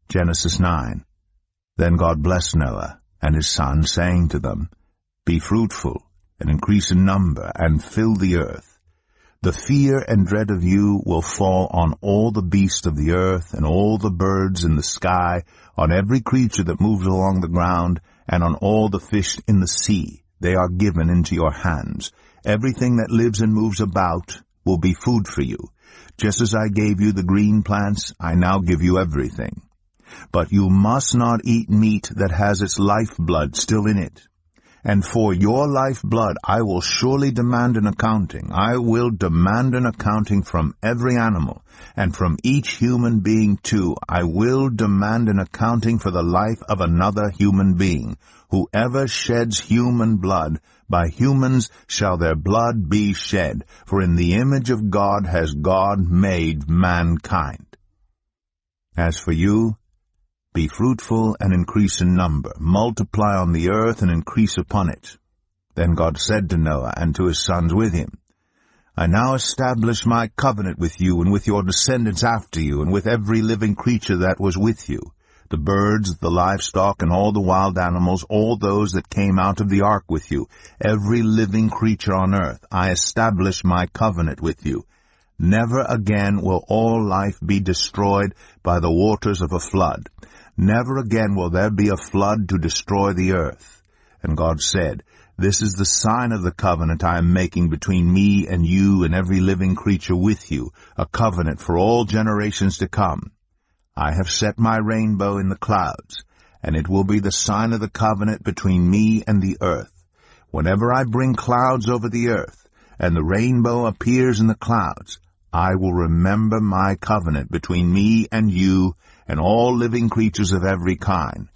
Genesis 9. Then God blessed Noah and his sons, saying to them, Be fruitful, and increase in number, and fill the earth. The fear and dread of you will fall on all the beasts of the earth, and all the birds in the sky, on every creature that moves along the ground, and on all the fish in the sea. They are given into your hands. Everything that lives and moves about will be food for you. Just as I gave you the green plants, I now give you everything. But you must not eat meat that has its lifeblood still in it. And for your lifeblood I will surely demand an accounting. I will demand an accounting from every animal, and from each human being too. I will demand an accounting for the life of another human being. Whoever sheds human blood, by humans shall their blood be shed. For in the image of God has God made mankind. As for you, be fruitful and increase in number. Multiply on the earth and increase upon it. Then God said to Noah and to his sons with him, I now establish my covenant with you and with your descendants after you, and with every living creature that was with you, the birds, the livestock, and all the wild animals, all those that came out of the ark with you, every living creature on earth. I establish my covenant with you. Never again will all life be destroyed by the waters of a flood. Never again will there be a flood to destroy the earth. And God said, This is the sign of the covenant I am making between me and you and every living creature with you, a covenant for all generations to come. I have set my rainbow in the clouds, and it will be the sign of the covenant between me and the earth. Whenever I bring clouds over the earth, and the rainbow appears in the clouds, I will remember my covenant between me and you and all living creatures of every kind.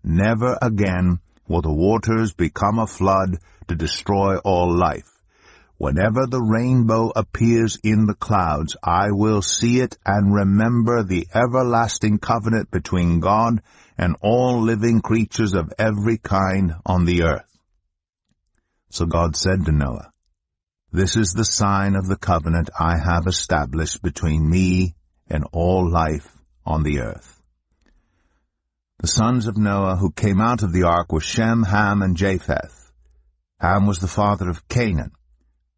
Never again will the waters become a flood to destroy all life. Whenever the rainbow appears in the clouds, I will see it and remember the everlasting covenant between God and all living creatures of every kind on the earth. So God said to Noah, This is the sign of the covenant I have established between me and all life on the earth. The sons of Noah who came out of the ark were Shem, Ham, and Japheth. Ham was the father of Canaan.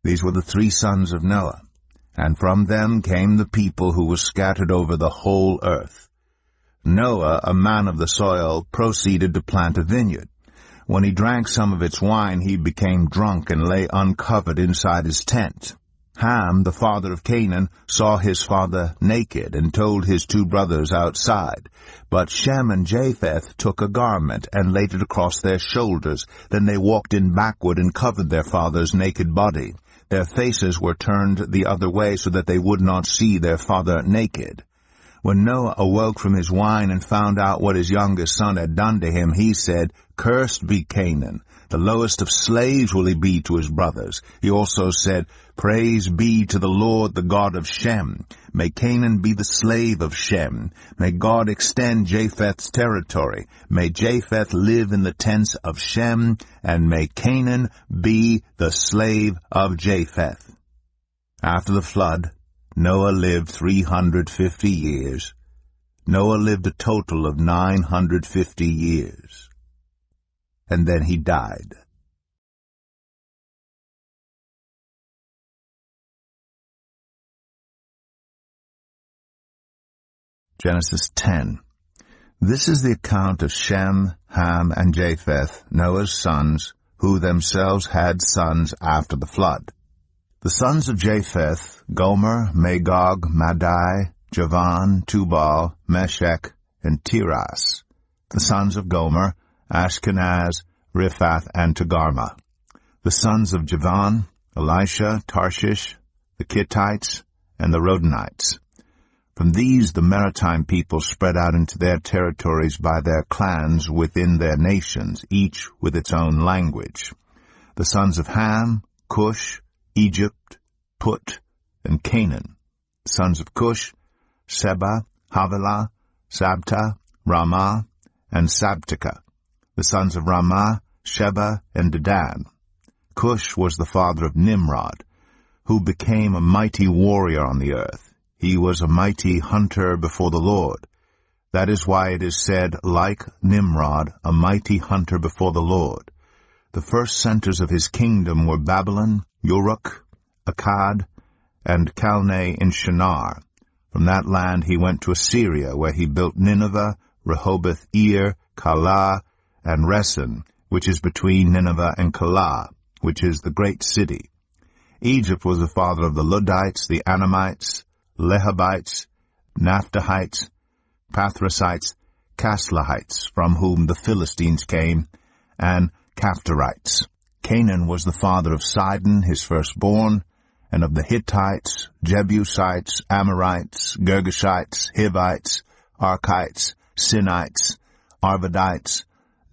These were the 3 sons of Noah, and from them came the people who were scattered over the whole earth. Noah, a man of the soil, proceeded to plant a vineyard. When he drank some of its wine, he became drunk and lay uncovered inside his tent. Ham, the father of Canaan, saw his father naked and told his 2 brothers outside. But Shem and Japheth took a garment and laid it across their shoulders. Then they walked in backward and covered their father's naked body. Their faces were turned the other way so that they would not see their father naked. When Noah awoke from his wine and found out what his youngest son had done to him, he said, Cursed be Canaan. The lowest of slaves will he be to his brothers. He also said, Praise be to the Lord, the God of Shem. May Canaan be the slave of Shem. May God extend Japheth's territory. May Japheth live in the tents of Shem, and may Canaan be the slave of Japheth. After the flood, Noah lived 350 years. Noah lived a total of 950 years. And then he died. Genesis 10. This is the account of Shem, Ham, and Japheth, Noah's sons, who themselves had sons after the flood. The sons of Japheth, Gomer, Magog, Madai, Javan, Tubal, Meshech, and Tiras. The sons of Gomer, Ashkenaz, Riphath, and Togarmah. The sons of Javan, Elisha, Tarshish, the Kittites, and the Rodanites. From these the maritime people spread out into their territories by their clans within their nations, each with its own language. The sons of Ham, Cush, Egypt, Put, and Canaan. The sons of Cush, Seba, Havilah, Sabta, Ramah, and Sabteka. The sons of Ramah, Sheba, and Dedan. Cush was the father of Nimrod, who became a mighty warrior on the earth. He was a mighty hunter before the Lord. That is why it is said, like Nimrod, a mighty hunter before the Lord. The first centers of his kingdom were Babylon, Uruk, Akkad, and Calneh in Shinar. From that land he went to Assyria, where he built Nineveh, Rehoboth-ir, Calah, and Resen, which is between Nineveh and Calah, which is the great city. Egypt was the father of the Ludites, the Anamites, Lehabites, Naphtuhites, Pathrasites, Caslahites, from whom the Philistines came, and Caphtorites. Canaan was the father of Sidon, his firstborn, and of the Hittites, Jebusites, Amorites, Girgashites, Hivites, Archites, Sinites, Arvadites,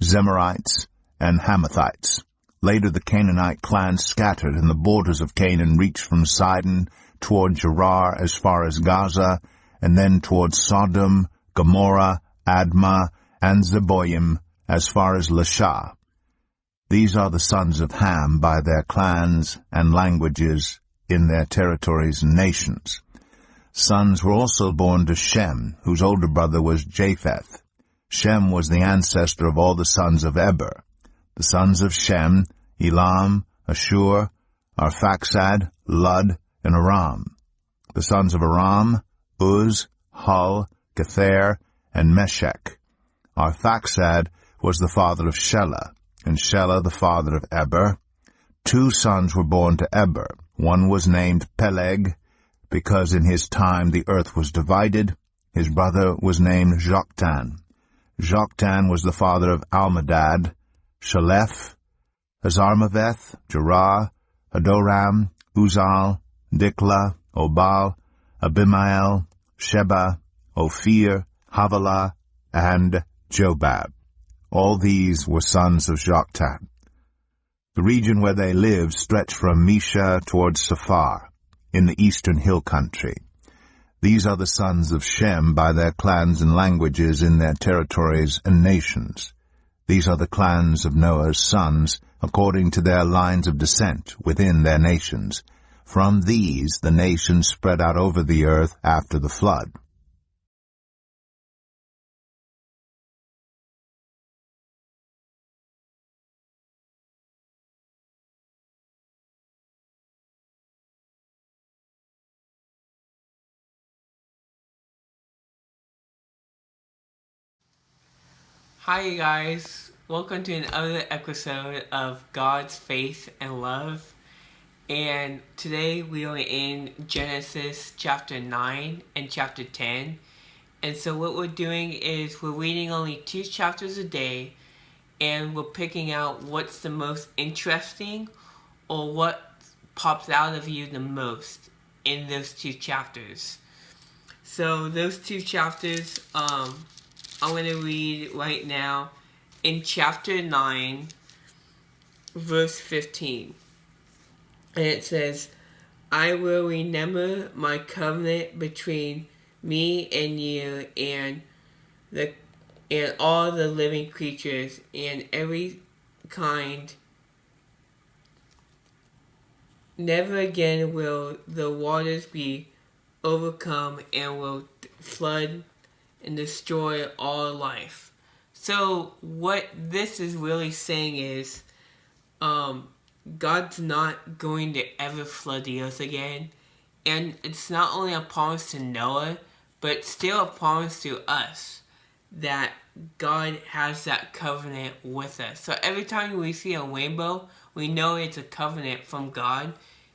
Zemarites, and Hamathites. Later the Canaanite clans scattered, and the borders of Canaan reached from Sidon toward Gerar as far as Gaza, and then toward Sodom, Gomorrah, Admah, and Zeboim as far as Lasha. These are the sons of Ham by their clans and languages in their territories and nations. Sons were also born to Shem, whose older brother was Japheth. Shem was the ancestor of all the sons of Eber. The sons of Shem, Elam, Ashur, Arphaxad, Lud, and Aram. The sons of Aram, Uz, Hul, Gether, and Meshech. Arphaxad was the father of Shelah, and Shelah the father of Eber. 2 sons were born to Eber. One was named Peleg, because in his time the earth was divided. His brother was named Joktan. Joktan was the father of Almadad, Shalef, Hazarmaveth, Jerah, Hadoram, Uzal, Diklah, Obal, Abimael, Sheba, Ophir, Havilah, and Jobab. All these were sons of Joktan. The region where they lived stretched from Mesha towards Saphar, in the eastern hill country. These are the sons of Shem by their clans and languages in their territories and nations. These are the clans of Noah's sons, according to their lines of descent within their nations. From these the nations spread out over the earth after the flood. Hi you guys, welcome to another episode of God's Faith and Love. And today we are in Genesis chapter 9 and chapter 10. And so what we're doing is we're reading only 2 chapters a day, and we're picking out what's the most interesting or what pops out of you the most in those 2 chapters. So those 2 chapters, I'm going to read right now in chapter 9, verse 15. And it says, I will remember my covenant between me and you and all the living creatures and every kind. Never again will the waters be overcome and will flood and destroy all life. So what this is really saying is, God's not going to ever flood the earth again. And it's not only a promise to Noah, but it's still a promise to us that God has that covenant with us. So every time we see a rainbow, we know it's a covenant from God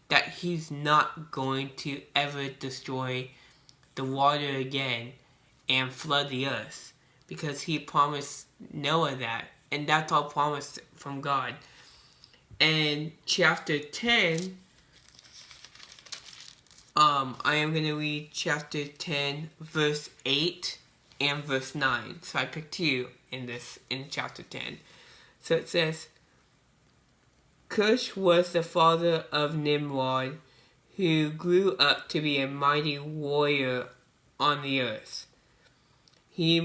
that He's not going to ever destroy the water again and flood the earth, because He promised Noah that, and that's all promised from God. And chapter 10, I am going to read chapter 10, verse 8 and verse 9. So I picked 2 in chapter 10. So it says, Cush was the father of Nimrod, who grew up to be a mighty warrior on the earth. He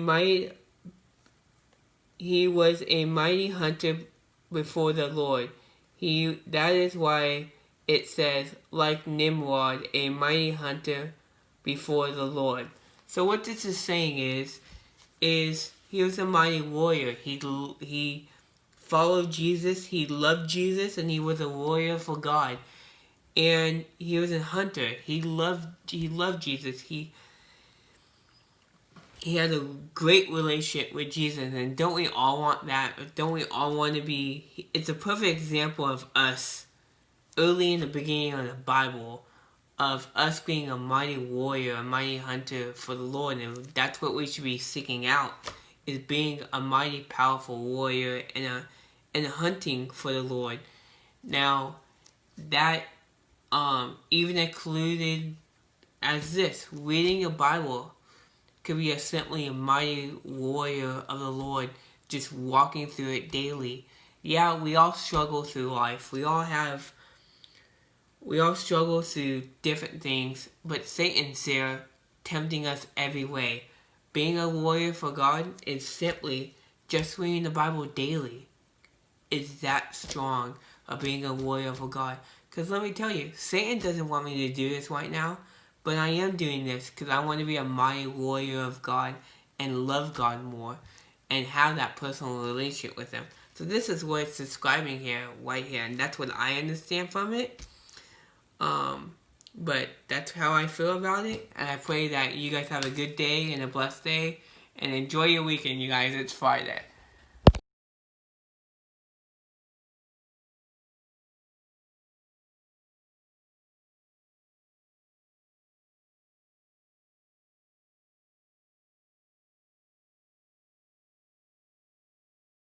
was a mighty hunter before the Lord. That is why it says, like Nimrod, a mighty hunter before the Lord. So what this is saying is, is he was a mighty warrior. He followed Jesus, he loved Jesus, and he was a warrior for God. And he was a hunter. He loved Jesus. He had a great relationship with Jesus, and don't we all want that? Don't we all want to be? It's a perfect example of us early in the beginning of the Bible, of us being a mighty warrior, a mighty hunter for the Lord, and that's what we should be seeking out, is being a mighty powerful warrior and hunting for the Lord. Now, that even included as this, reading the Bible could be simply a mighty warrior of the Lord, just walking through it daily. Yeah, we all struggle through life. We all struggle through different things, but Satan's there tempting us every way. Being a warrior for God is simply just reading the Bible daily. Is that strong of being a warrior for God? Because let me tell you, Satan doesn't want me to do this right now, but I am doing this because I want to be a mighty warrior of God and love God more and have that personal relationship with Him. So this is what it's describing here, right here, and that's what I understand from it. But that's how I feel about it, and I pray that you guys have a good day and a blessed day, and enjoy your weekend, you guys. It's Friday.